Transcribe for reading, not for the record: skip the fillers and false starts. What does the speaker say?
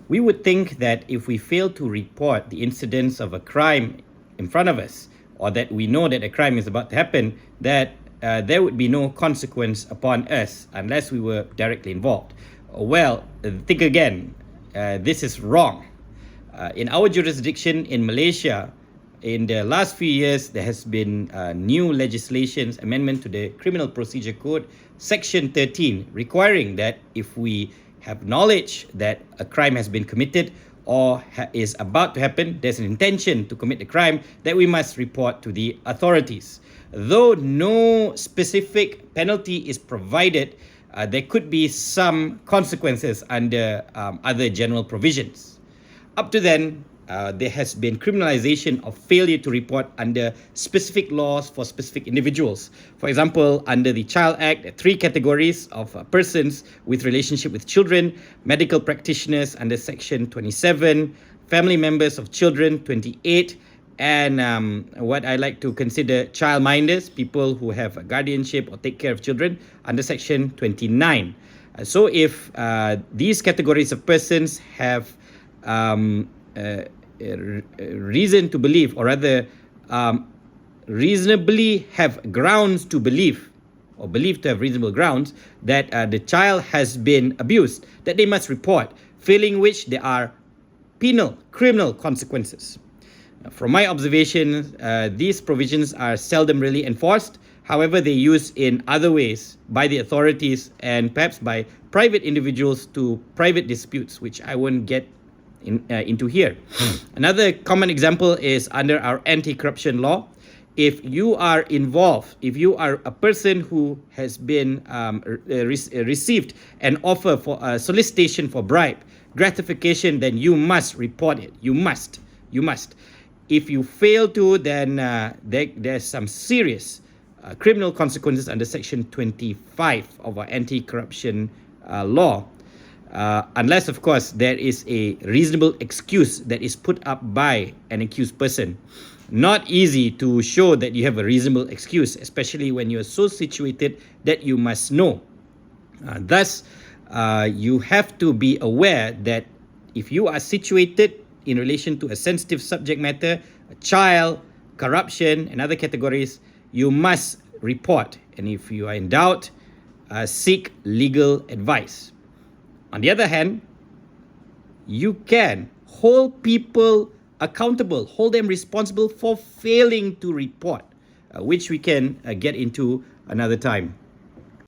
We would think that if we fail to report the incidence of a crime in front of us, or that we know that a crime is about to happen, that there would be no consequence upon us unless we were directly involved. Well, think again. This is wrong. In our jurisdiction in Malaysia, in the last few years, there has been new legislations, amendment to the Criminal Procedure Code, Section 13, requiring that if we have knowledge that a crime has been committed or is about to happen, there's an intention to commit the crime, that we must report to the authorities. Though no specific penalty is provided, there could be some consequences under other general provisions. Up to then, there has been criminalization of failure to report under specific laws for specific individuals. For example, under the Child Act, there are 3 categories of persons with relationship with children: medical practitioners under Section 27, family members of children 28, and what I like to consider childminders, people who have a guardianship or take care of children, under Section 29. So if these categories of persons have reason to believe, or rather reasonably have grounds to believe, or believe to have reasonable grounds, that the child has been abused, that they must report, failing which there are criminal consequences. From my observation, these provisions are seldom really enforced. However, they're used in other ways by the authorities and perhaps by private individuals to private disputes, which I won't get into here. Another common example is under our anti-corruption law. If you are involved, if you are a person who has been received an offer for a solicitation for bribe, gratification, then you must report it. You must. If you fail to, then there's some serious criminal consequences under Section 25 of our anti-corruption law. Unless, of course, there is a reasonable excuse that is put up by an accused person. Not easy to show that you have a reasonable excuse, especially when you're so situated that you must know. Thus, you have to be aware that if you are situated in relation to a sensitive subject matter, a child, corruption, and other categories, you must report. And if you are in doubt, seek legal advice. On the other hand, you can hold people accountable, hold them responsible for failing to report, which we can get into another time.